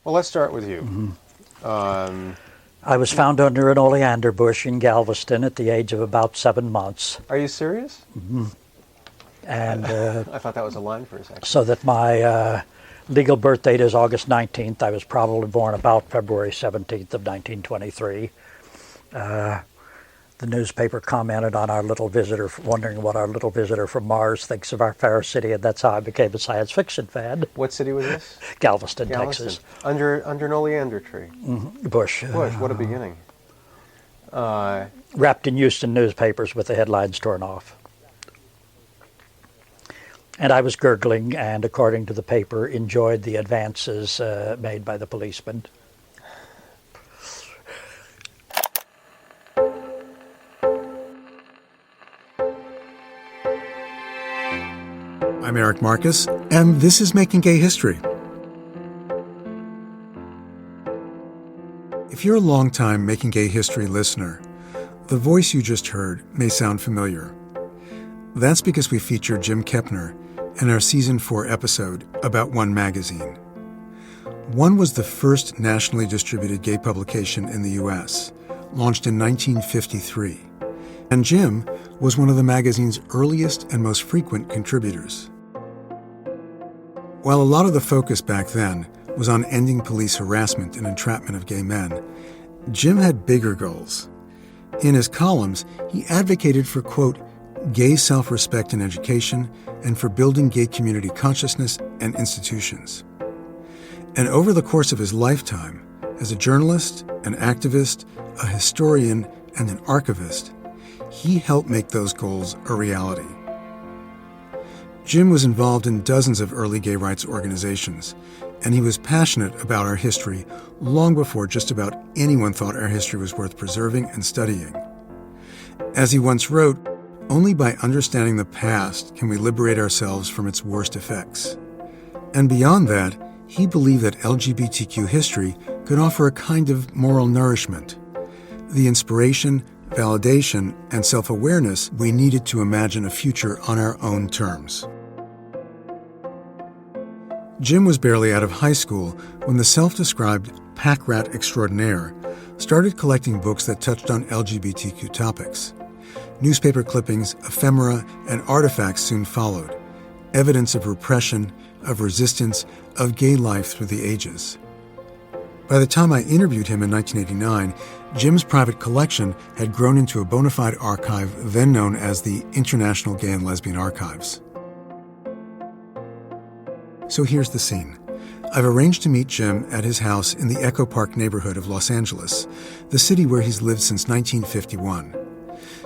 Well, let's start with you. I was found under an oleander bush in Galveston at the age of about 7 months. Are you serious? And I thought that was a line for a second. so that my legal birth date is August 19th. I was probably born about February 17th of 1923. The newspaper commented on our little visitor, wondering what our little visitor from Mars thinks of our fair city, and that's how I became a science fiction fan. What city was this? Galveston, Texas. Under an oleander tree. Bush. Bush, what a beginning. Wrapped in Houston newspapers with the headlines torn off. And I was gurgling and, according to the paper, enjoyed the advances made by the policemen. I'm Eric Marcus, and this is Making Gay History. If you're a longtime Making Gay History listener, the voice you just heard may sound familiar. That's because we featured Jim Kepner in our Season 4 episode about One magazine. One was the first nationally distributed gay publication in the U.S., launched in 1953. And Jim was one of the magazine's earliest and most frequent contributors. While a lot of the focus back then was on ending police harassment and entrapment of gay men, Jim had bigger goals. In his columns, he advocated for, quote, gay self-respect in education and for building gay community consciousness and institutions. And over the course of his lifetime, as a journalist, an activist, a historian, and an archivist, he helped make those goals a reality. Jim was involved in dozens of early gay rights organizations, and he was passionate about our history long before just about anyone thought our history was worth preserving and studying. As he once wrote, only by understanding the past can we liberate ourselves from its worst effects. And beyond that, he believed that LGBTQ history could offer a kind of moral nourishment, the inspiration, validation, and self-awareness we needed to imagine a future on our own terms. Jim was barely out of high school when the self-described pack rat extraordinaire started collecting books that touched on LGBTQ topics. Newspaper clippings, ephemera, and artifacts soon followed, evidence of repression, of resistance, of gay life through the ages. By the time I interviewed him in 1989, Jim's private collection had grown into a bona fide archive then known as the International Gay and Lesbian Archives. So here's the scene. I've arranged to meet Jim at his house in the Echo Park neighborhood of Los Angeles, the city where he's lived since 1951.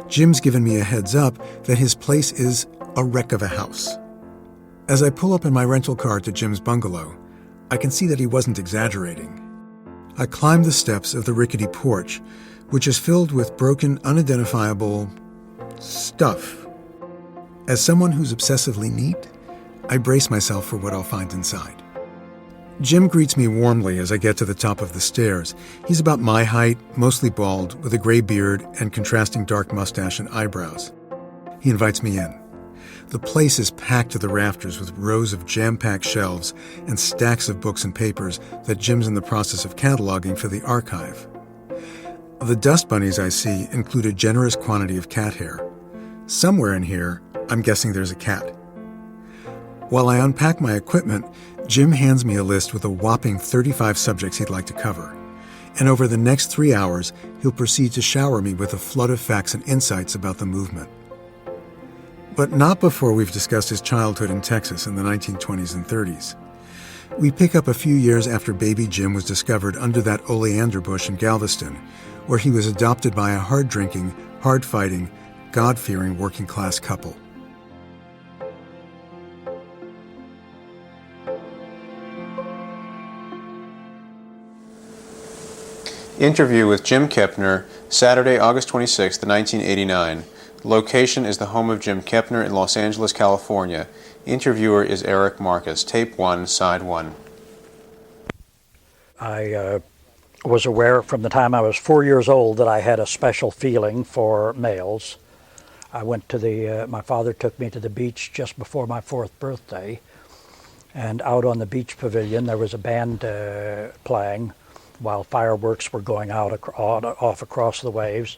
Jim's given me a heads up that his place is a wreck of a house. As I pull up in my rental car to Jim's bungalow, I can see that he wasn't exaggerating. I climb the steps of the rickety porch, which is filled with broken, unidentifiable stuff. As someone who's obsessively neat, I brace myself for what I'll find inside. Jim greets me warmly as I get to the top of the stairs. He's about my height, mostly bald, with a gray beard and contrasting dark mustache and eyebrows. He invites me in. The place is packed to the rafters with rows of jam-packed shelves and stacks of books and papers that Jim's in the process of cataloging for the archive. The dust bunnies I see include a generous quantity of cat hair. Somewhere in here, I'm guessing there's a cat. While I unpack my equipment, Jim hands me a list with a whopping 35 subjects he'd like to cover. And over the next 3 hours, he'll proceed to shower me with a flood of facts and insights about the movement. But not before we've discussed his childhood in Texas in the 1920s and 30s. We pick up a few years after baby Jim was discovered under that oleander bush in Galveston, where he was adopted by a hard-drinking, hard-fighting, God-fearing working-class couple. Interview with Jim Kepner, Saturday, August 26, 1989. Location is the home of Jim Kepner in Los Angeles, California. Interviewer is Eric Marcus. Tape 1, Side 1. I was aware from the time I was 4 years old that I had a special feeling for males. I went to my father took me to the beach just before my 4th birthday, And out on the beach pavilion, there was a band playing while fireworks were going out off across the waves.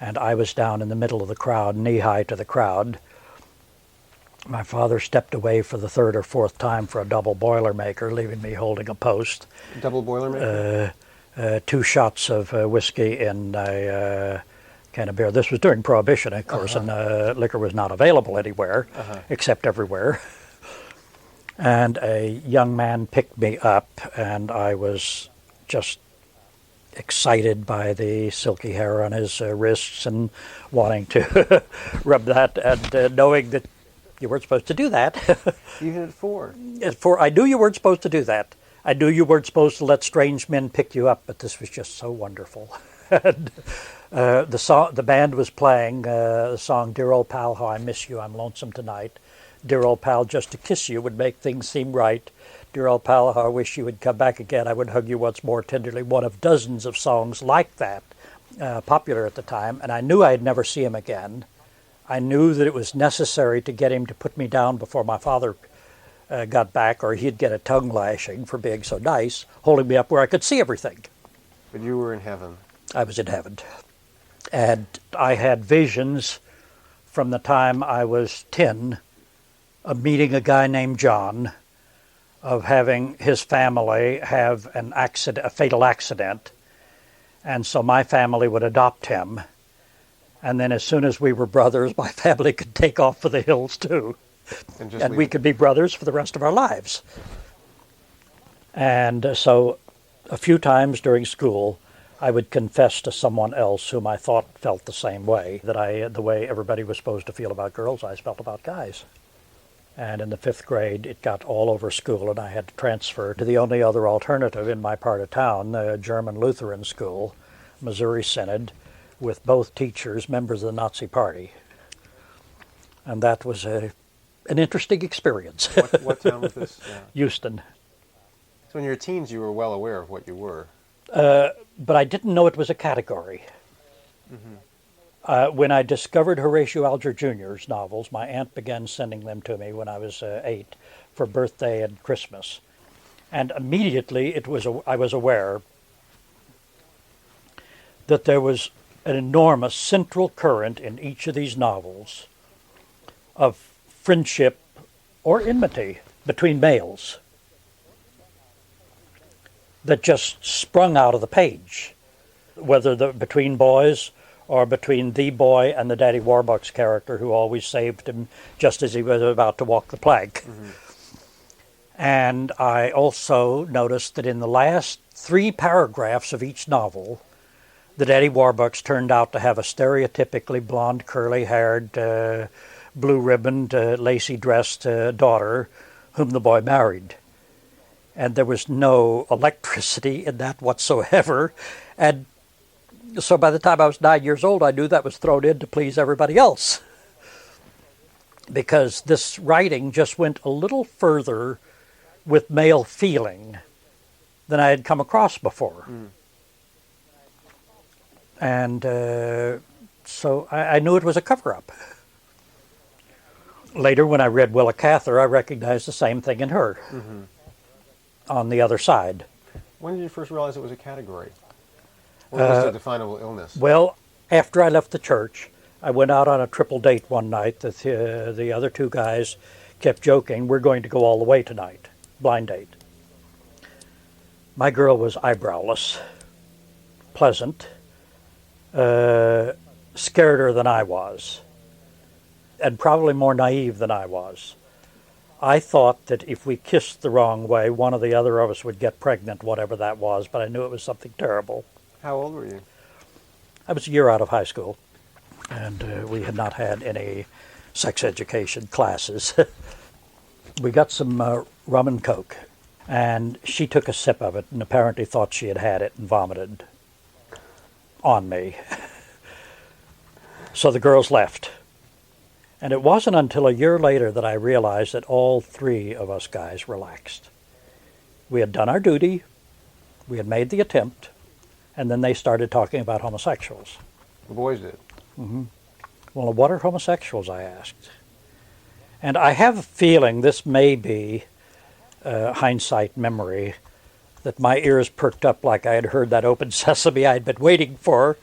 And I was down in the middle of the crowd, knee-high to the crowd. My father stepped away for the third or fourth time for a double Boilermaker, leaving me holding a post. Double Boilermaker? 2 shots of whiskey in a can of beer. This was during Prohibition, of course, and liquor was not available anywhere except everywhere. And a young man picked me up, and I was just excited by the silky hair on his wrists and wanting to rub that, and knowing that you weren't supposed to do that. Even at 4? I knew you weren't supposed to do that. I knew you weren't supposed to let strange men pick you up, but this was just so wonderful. And, the band was playing the song "Dear Old Pal, How I Miss You, I'm Lonesome Tonight." Dear old pal, just to kiss you would make things seem right. Dear old pal, how I wish you would come back again. I would hug you once more tenderly. One of dozens of songs like that, popular at the time, and I knew I'd never see him again. I knew that it was necessary to get him to put me down before my father got back, or he'd get a tongue lashing for being so nice, holding me up where I could see everything. But you were in heaven. I was in heaven. And I had visions from the time I was 10 of meeting a guy named John, of having his family have a fatal accident, and so my family would adopt him. And then as soon as we were brothers, my family could take off for the hills too. And we could be brothers for the rest of our lives. And so a few times during school, I would confess to someone else whom I thought felt the same way, that the way everybody was supposed to feel about girls, I felt about guys. And in the 5th grade, it got all over school, and I had to transfer to the only other alternative in my part of town, the German Lutheran school, Missouri Synod, with both teachers members of the Nazi Party. And that was an interesting experience. What town was this? Houston. So in your teens, you were well aware of what you were. But I didn't know it was a category. When I discovered Horatio Alger Jr.'s novels, my aunt began sending them to me when I was 8 for birthday and Christmas. And immediately I was aware that there was an enormous central current in each of these novels of friendship or enmity between males that just sprung out of the page, whether between boys or between the boy and the Daddy Warbucks character who always saved him just as he was about to walk the plank. And I also noticed that in the last 3 paragraphs of each novel, the Daddy Warbucks turned out to have a stereotypically blonde, curly-haired, blue-ribboned, lacy-dressed daughter whom the boy married. And there was no electricity in that whatsoever. And so by the time I was 9 years old, I knew that was thrown in to please everybody else. Because this writing just went a little further with male feeling than I had come across before. And so I knew it was a cover-up. Later, when I read Willa Cather, I recognized the same thing in her on the other side. When did you first realize it was a category? Or was it a definable illness? Well, after I left the church, I went out on a triple date one night. The other 2 guys kept joking, "We're going to go all the way tonight." Blind date. My girl was eyebrowless, pleasant, scareder than I was, and probably more naive than I was. I thought that if we kissed the wrong way, one or the other of us would get pregnant, whatever that was, but I knew it was something terrible. How old were you? I was a year out of high school, and we had not had any sex education classes. We got some rum and coke, and she took a sip of it and apparently thought she had it and vomited on me. So the girls left. And it wasn't until a year later that I realized that all 3 of us guys relaxed. We had done our duty, we had made the attempt, and then they started talking about homosexuals. The boys did. Well, what are homosexuals, I asked. And I have a feeling this may be hindsight memory that my ears perked up like I had heard that open sesame I'd been waiting for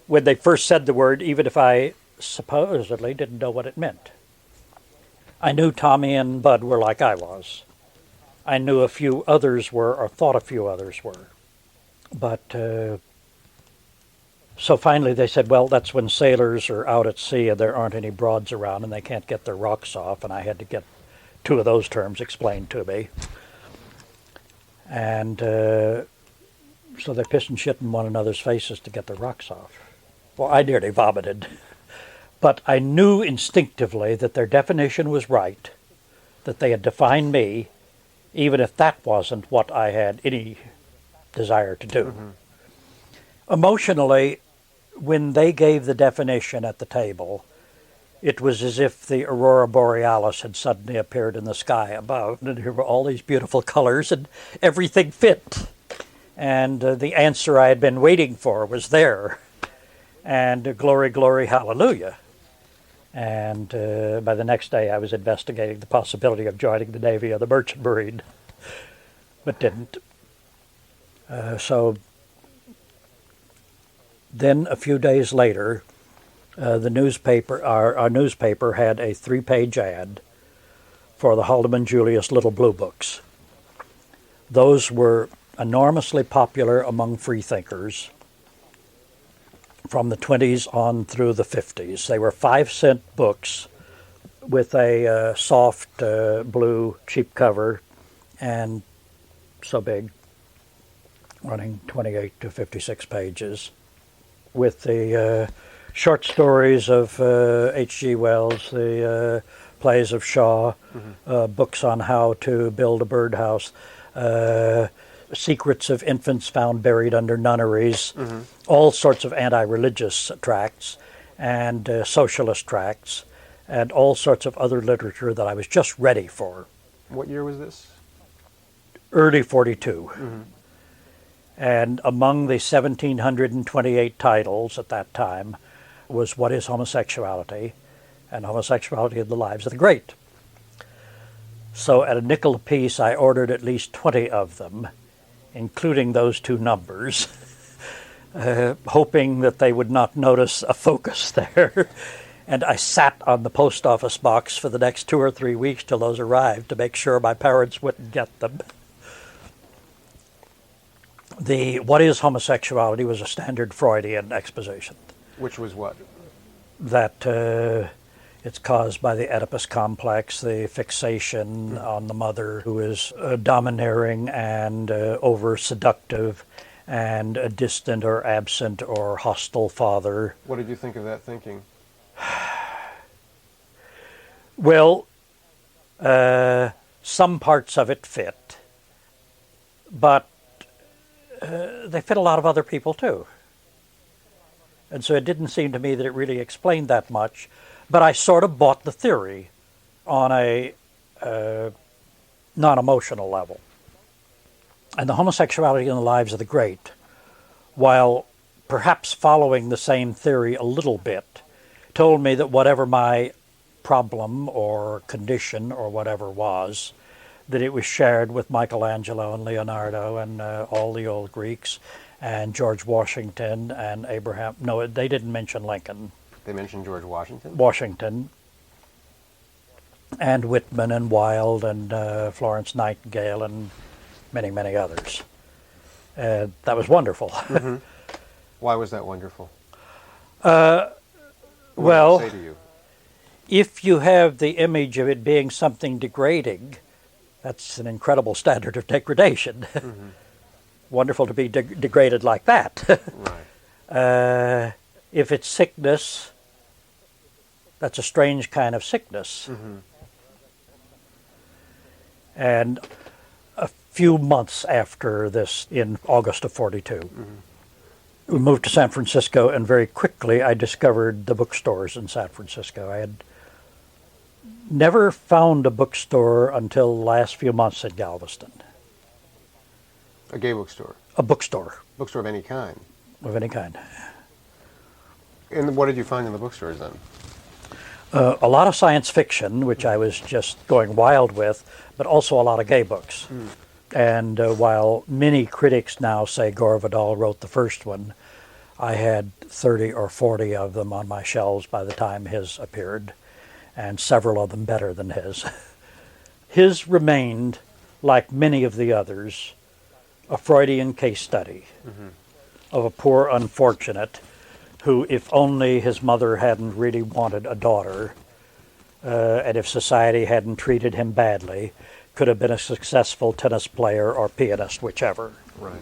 when they first said the word, even if I supposedly didn't know what it meant. I knew Tommy and Bud were like I was. I knew a few others were, or thought a few others were. But so finally they said, well, that's when sailors are out at sea and there aren't any broads around and they can't get their rocks off, and I had to get two of those terms explained to me. And so they pissed and shit in one another's faces to get their rocks off. Well, I nearly vomited. But I knew instinctively that their definition was right, that they had defined me, even if that wasn't what I had any desire to do. Mm-hmm. Emotionally, when they gave the definition at the table, it was as if the aurora borealis had suddenly appeared in the sky above, and there were all these beautiful colors, and everything fit. And the answer I had been waiting for was there. And glory, glory, hallelujah. And by the next day I was investigating the possibility of joining the Navy or the Merchant Marine, but didn't. So then a few days later, our newspaper had a 3-page ad for the Haldeman Julius Little Blue Books. Those were enormously popular among freethinkers from the 20s on through the 50s. They were 5-cent books with a soft blue cheap cover and so big, running 28 to 56 pages, with the short stories of H.G. Wells, the plays of Shaw, books on how to build a birdhouse, secrets of infants found buried under nunneries, all sorts of anti-religious tracts and socialist tracts, and all sorts of other literature that I was just ready for. What year was this? Early 42. And among the 1,728 titles at that time was What is Homosexuality? And Homosexuality in the Lives of the Great. So at a nickel apiece, I ordered at least 20 of them, including those two numbers, hoping that they would not notice a focus there. And I sat on the post office box for the next 2 or 3 weeks till those arrived to make sure my parents wouldn't get them. The What is Homosexuality was a standard Freudian exposition. Which was what? That it's caused by the Oedipus complex, the fixation on the mother who is domineering and over-seductive, and a distant or absent or hostile father. What did you think of that thinking? Well, some parts of it fit, but they fit a lot of other people too. And so it didn't seem to me that it really explained that much, but I sort of bought the theory on a non-emotional level. And the Homosexuality in the Lives of the Great, while perhaps following the same theory a little bit, told me that whatever my problem or condition or whatever was, that it was shared with Michelangelo and Leonardo and all the old Greeks and George Washington and Abraham. No, they didn't mention Lincoln. They mentioned George Washington? Washington. And Whitman and Wilde and Florence Nightingale and many, many others. That was wonderful. Mm-hmm. Why was that wonderful? Well, what did it say to you? If you have the image of it being something degrading, that's an incredible standard of degradation. Mm-hmm. Wonderful to be degraded like that. Right. If it's sickness, that's a strange kind of sickness. Mm-hmm. And a few months after this, in August of 42, we moved to San Francisco, and very quickly I discovered the bookstores in San Francisco. I had never found a bookstore until the last few months at Galveston. A gay bookstore? A bookstore. Bookstore of any kind? Of any kind. And what did you find in the bookstores then? A lot of science fiction, which I was just going wild with, but also a lot of gay books. And while many critics now say Gore Vidal wrote the first one, I had 30 or 40 of them on my shelves by the time his appeared, and several of them better than his. His remained, like many of the others, a Freudian case study of a poor unfortunate who, if only his mother hadn't really wanted a daughter, and if society hadn't treated him badly, could have been a successful tennis player or pianist, whichever. Right.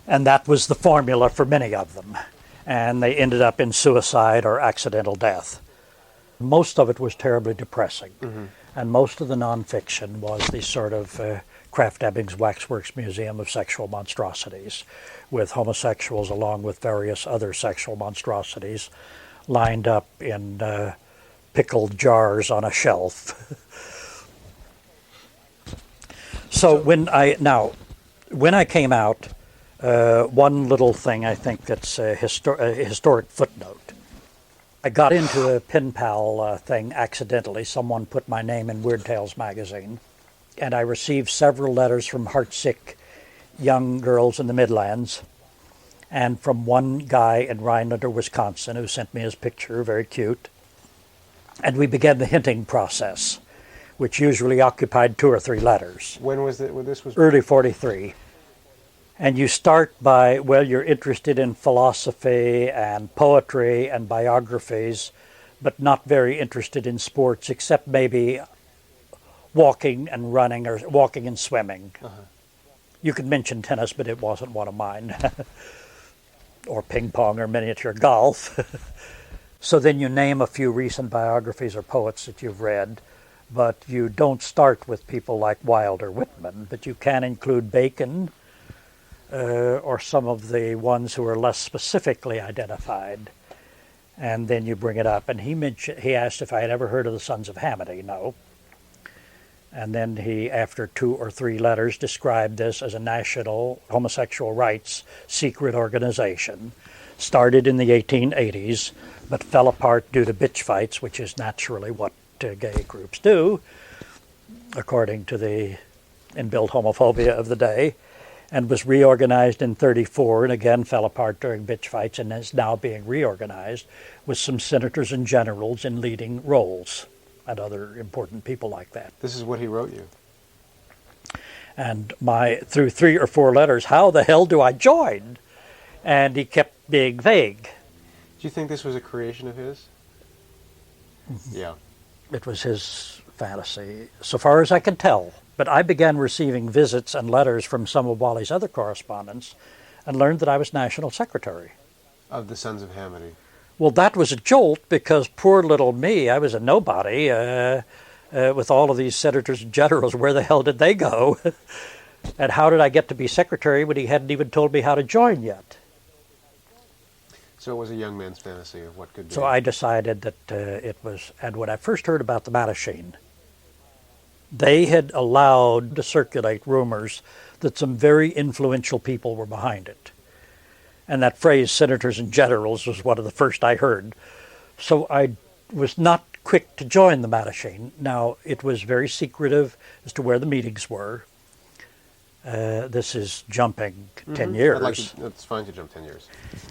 And that was the formula for many of them. And they ended up in suicide or accidental death. Most of it was terribly depressing. And most of the nonfiction was the sort of Kraft-Ebing's Waxworks Museum of Sexual Monstrosities, with homosexuals along with various other sexual monstrosities lined up in pickled jars on a shelf. So when I came out, one little thing I think that's a historic footnote. I got into a pen pal thing accidentally. Someone put my name in Weird Tales magazine, and I received several letters from heartsick young girls in the Midlands, and from one guy in Rhinelander, Wisconsin, who sent me his picture, very cute. And we began the hinting process, which usually occupied 2 or 3 letters. When was it? When this was early 43. And you start by, well, you're interested in philosophy and poetry and biographies, but not very interested in sports, except maybe walking and running or walking and swimming. You could mention tennis, but it wasn't one of mine. Or ping pong or miniature golf. So then you name a few recent biographies or poets that you've read, but you don't start with people like Wilde or Whitman, but you can include Bacon, or some of the ones who are less specifically identified, and then you bring it up. And he asked if I had ever heard of the Sons of Hamady. No. And then he, after 2 or 3 letters, described this as a national homosexual rights secret organization, started in the 1880s, but fell apart due to bitch fights, which is naturally what gay groups do, according to the inbuilt homophobia of the day, and was reorganized in 34 and again fell apart during bitch fights and is now being reorganized with some senators and generals in leading roles and other important people like that. This is what he wrote you. And through 3 or 4 letters, how the hell do I join? And he kept being vague. Do you think this was a creation of his? Yeah. It was his fantasy, so far as I can tell. But I began receiving visits and letters from some of Wally's other correspondents and learned that I was national secretary. Of the Sons of Hamady. Well, that was a jolt because poor little me, I was a nobody with all of these senators and generals. Where the hell did they go? And how did I get to be secretary when he hadn't even told me how to join yet? So it was a young man's fantasy of what could be. So I decided that it was, and when I first heard about the Mattachine, they had allowed to circulate rumors that some very influential people were behind it. And that phrase, senators and generals, was one of the first I heard. So I was not quick to join the Mattachine. Now, it was very secretive as to where the meetings were. This is jumping 10 years. It's fine to jump 10 years.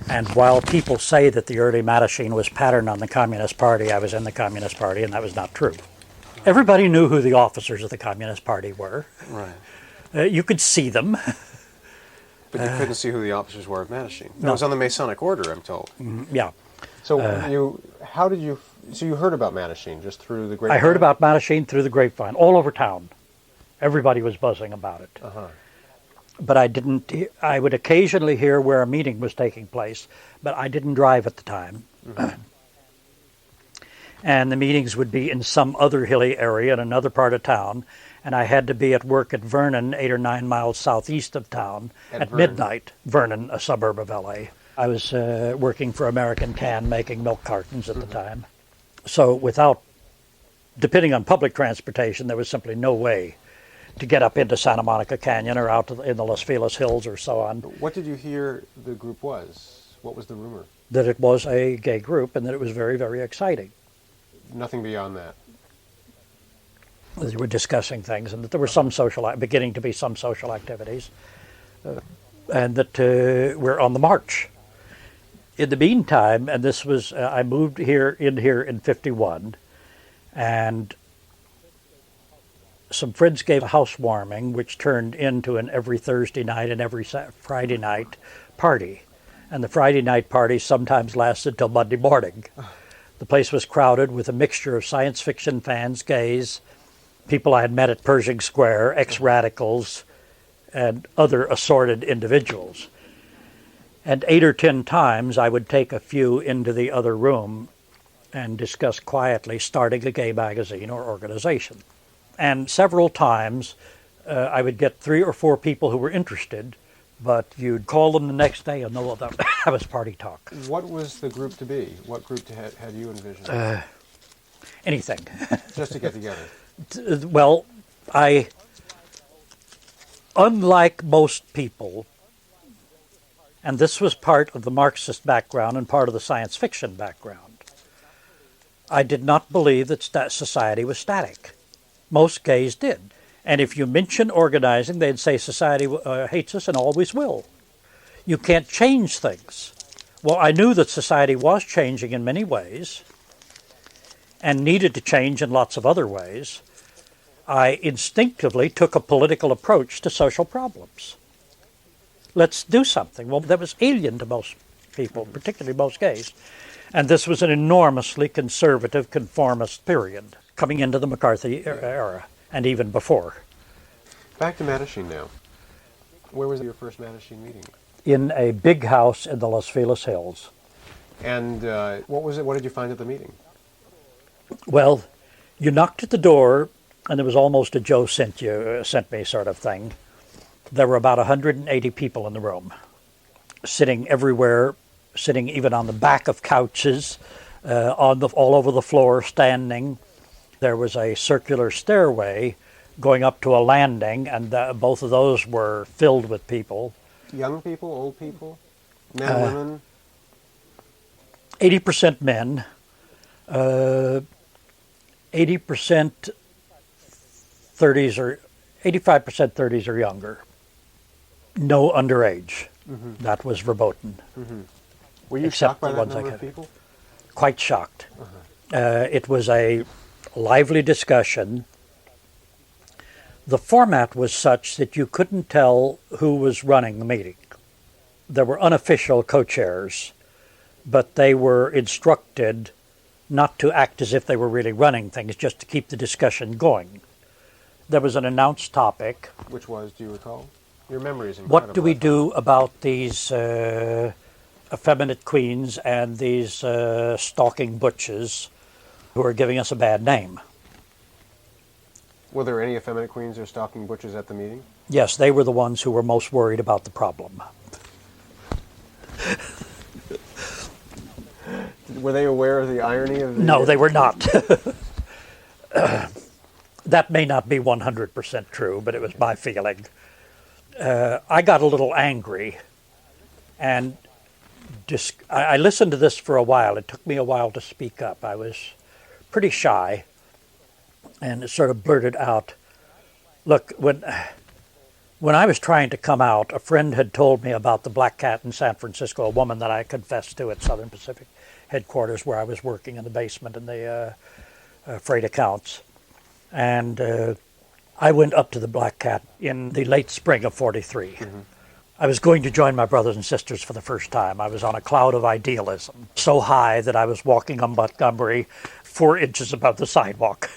And while people say that the early Mattachine was patterned on the Communist Party, I was in the Communist Party, and that was not true. Everybody knew who the officers of the Communist Party were. Right. You could see them. But you couldn't see who the officers were of Mattachine. That was on the Masonic Order, I'm told. Yeah. So you heard about Mattachine just through the grapevine? I heard about Mattachine through the grapevine, all over town. Everybody was buzzing about it. But I would occasionally hear where a meeting was taking place, but I didn't drive at the time. And the meetings would be in some other hilly area in another part of town, and I had to be at work at Vernon, 8 or 9 miles southeast of town, at midnight. Vernon, a suburb of LA. I was working for American Can, making milk cartons at the time. So depending on public transportation, there was simply no way to get up into Santa Monica Canyon or out in the Los Feliz Hills or so on. What did you hear the group was? What was the rumor? That it was a gay group and that it was very, very exciting. Nothing beyond that. They were discussing things, and that there were beginning to be some social activities, and that we're on the march. In the meantime, and this was, I moved here in 51, and some friends gave a housewarming, which turned into an every Thursday night and every Friday night party. And the Friday night party sometimes lasted till Monday morning. The place was crowded with a mixture of science fiction fans, gays, people I had met at Pershing Square, ex-radicals, and other assorted individuals. And 8 or 10 times I would take a few into the other room and discuss quietly starting a gay magazine or organization. And several times I would get 3 or 4 people who were interested, but you'd call them the next day and know that was party talk. What was the group to be? What group had you envisioned? Anything. Just to get together. Well, unlike most people, and this was part of the Marxist background and part of the science fiction background, I did not believe that society was static. Most gays did. And if you mention organizing, they'd say society hates us and always will. You can't change things. Well, I knew that society was changing in many ways and needed to change in lots of other ways. I instinctively took a political approach to social problems. Let's do something. Well, that was alien to most people, particularly most gays. And this was an enormously conservative, conformist period coming into the McCarthy era, and even before. Back to Mattachine now. Where was your first Mattachine meeting? In a big house in the Los Feliz Hills. And what was it? What did you find at the meeting? Well, you knocked at the door, and there was almost a Joe sent me sort of thing. There were about 180 people in the room, sitting everywhere, sitting even on the back of couches, all over the floor, standing. There was a circular stairway going up to a landing, and both of those were filled with people. Young people, old people, men, women? 80% men, 80% 30s or 85% 30s or younger. No underage. Mm-hmm. That was verboten. Mm-hmm. Were you shocked by that number of people? Quite shocked. Uh-huh. It was a lively discussion. The format was such that you couldn't tell who was running the meeting. There were unofficial co-chairs, but they were instructed not to act as if they were really running things, just to keep the discussion going. There was an announced topic. Which was, do you recall? Your memory is incredible. What do we do about these effeminate queens and these stalking butches who are giving us a bad name? Were there any effeminate queens or stalking butches at the meeting? Yes, they were the ones who were most worried about the problem. Were they aware of the irony of the... No, they were not. That may not be 100% true, but it was my feeling. I got a little angry, and I listened to this for a while. It took me a while to speak up. I was pretty shy, and it sort of blurted out. Look, when I was trying to come out, a friend had told me about the Black Cat in San Francisco, a woman that I confessed to at Southern Pacific headquarters where I was working in the basement in the freight accounts. And I went up to the Black Cat in the late spring of 43. Mm-hmm. I was going to join my brothers and sisters for the first time. I was on a cloud of idealism, so high that I was walking on Montgomery 4 inches above the sidewalk.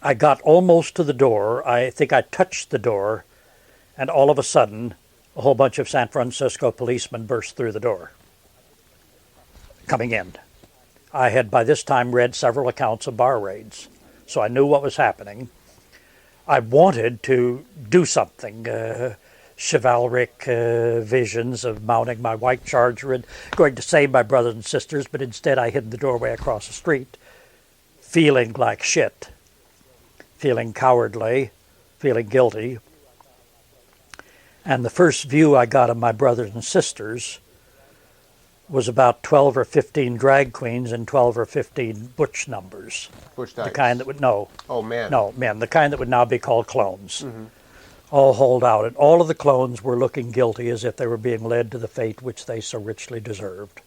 I got almost to the door. I think I touched the door, and all of a sudden, a whole bunch of San Francisco policemen burst through the door, coming in. I had by this time read several accounts of bar raids, so I knew what was happening. I wanted to do something, chivalric visions of mounting my white Charger and going to save my brothers and sisters, but instead I hid in the doorway across the street, feeling like shit, feeling cowardly, feeling guilty. And the first view I got of my brothers and sisters was about 12 or 15 drag queens and 12 or 15 butch numbers. Butch The Dykes. kind that would, no, Oh, man. no, men, the kind that would now be called clones. All holed out. And all of the clones were looking guilty as if they were being led to the fate which they so richly deserved.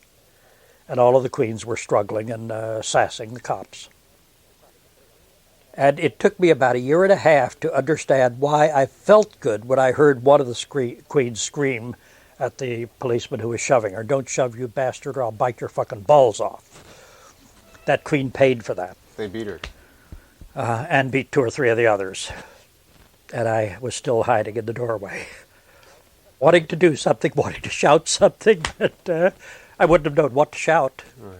And all of the queens were struggling and sassing the cops. And it took me about a year and a half to understand why I felt good when I heard one of the queens scream at the policeman who was shoving her, "Don't shove, you bastard, or I'll bite your fucking balls off." That queen paid for that. They beat her. And beat 2 or 3 of the others. And I was still hiding in the doorway, wanting to do something, wanting to shout something, but I wouldn't have known what to shout. Right.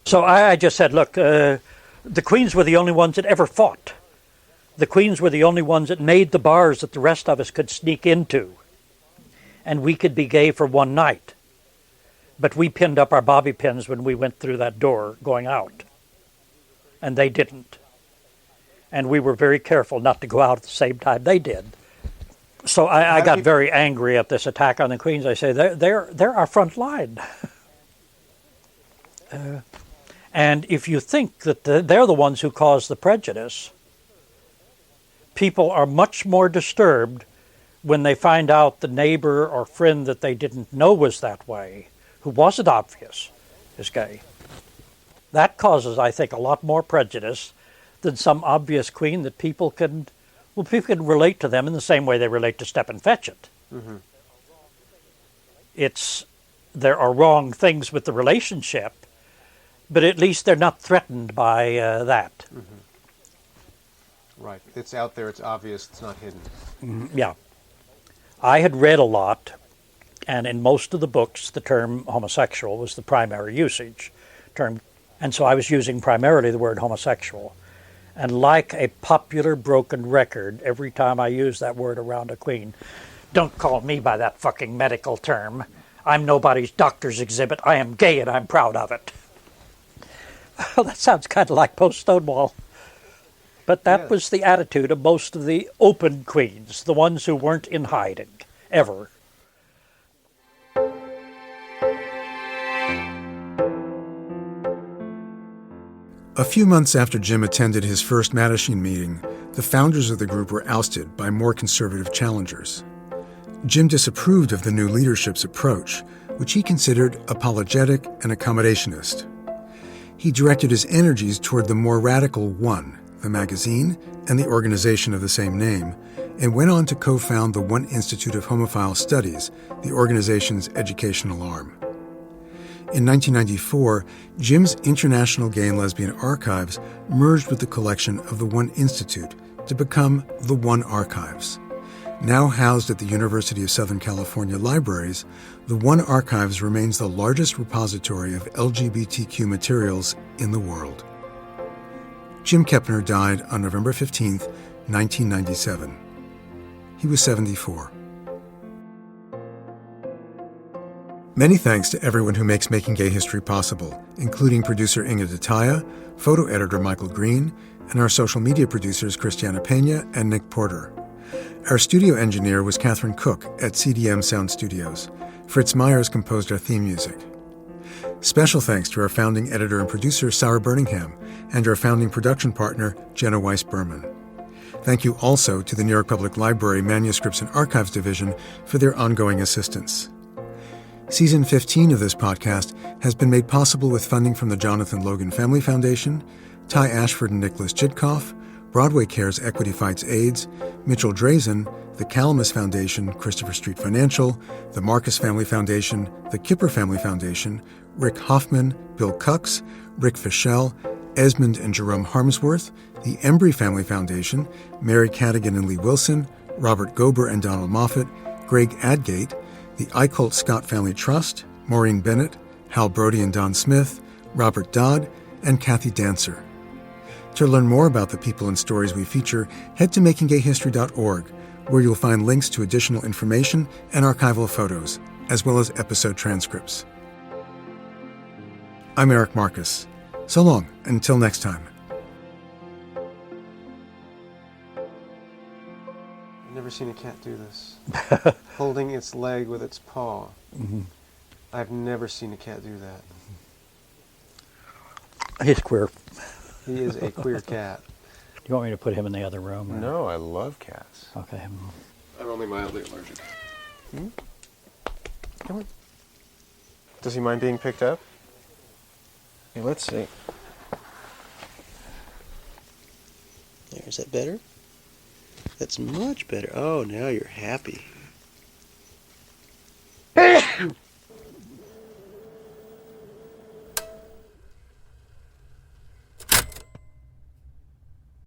So I just said, look, the queens were the only ones that ever fought. The queens were the only ones that made the bars that the rest of us could sneak into. And we could be gay for one night. But we pinned up our bobby pins when we went through that door going out. And they didn't. And we were very careful not to go out at the same time they did. So I got very angry at this attack on the queens. I say, they're our front line. And if you think that they're the ones who caused the prejudice, people are much more disturbed when they find out the neighbor or friend that they didn't know was that way, who wasn't obvious, is gay. That causes, I think, a lot more prejudice than some obvious queen that people can relate to them in the same way they relate to Step and Fetch It. There are wrong things with the relationship, but at least they're not threatened by that. Right. It's out there, it's obvious, it's not hidden. Yeah. I had read a lot, and in most of the books, the term homosexual was the primary usage term. And so I was using primarily the word homosexual. And like a popular broken record, every time I use that word around a queen, don't call me by that fucking medical term. I'm nobody's doctor's exhibit. I am gay and I'm proud of it. Well, that sounds kind of like post-Stonewall. But that was the attitude of most of the open queens, the ones who weren't in hiding, ever. A few months after Jim attended his first Mattachine meeting, the founders of the group were ousted by more conservative challengers. Jim disapproved of the new leadership's approach, which he considered apologetic and accommodationist. He directed his energies toward the more radical One, the magazine, and the organization of the same name, and went on to co-found the One Institute of Homophile Studies, the organization's educational arm. In 1994, Jim's International Gay and Lesbian Archives merged with the collection of the One Institute to become the One Archives. Now housed at the University of Southern California libraries, the One Archives remains the largest repository of LGBTQ materials in the world. Jim Kepner died on November 15, 1997. He was 74. Many thanks to everyone who makes Making Gay History possible, including producer Inga Detaya, photo editor Michael Green, and our social media producers Christiana Pena and Nick Porter. Our studio engineer was Catherine Cook at CDM Sound Studios. Fritz Myers composed our theme music. Special thanks to our founding editor and producer Sarah Birmingham and our founding production partner Jenna Weiss-Berman. Thank you also to the New York Public Library Manuscripts and Archives Division for their ongoing assistance. Season 15 of this podcast has been made possible with funding from the Jonathan Logan Family Foundation, Ty Ashford and Nicholas Jidkoff, Broadway Cares Equity Fights AIDS, Mitchell Drazen, the Calamus Foundation, Christopher Street Financial, the Marcus Family Foundation, the Kipper Family Foundation, Rick Hoffman, Bill Cux, Rick Fischel, Esmond and Jerome Harmsworth, the Embry Family Foundation, Mary Cadigan and Lee Wilson, Robert Gober and Donald Moffat, Greg Adgate, the Eichholt Scott Family Trust, Maureen Bennett, Hal Brody and Don Smith, Robert Dodd, and Kathy Dancer. To learn more about the people and stories we feature, head to makinggayhistory.org, where you'll find links to additional information and archival photos, as well as episode transcripts. I'm Eric Marcus. So long, until next time. I've never seen a cat do this. Holding its leg with its paw. I've never seen a cat do that. He's queer. He is a queer cat. Do you want me to put him in the other room? Or? No, I love cats. Okay. I'm only mildly allergic. Come on. Does he mind being picked up? Okay, let's see. There, is that better? That's much better. Oh, now you're happy.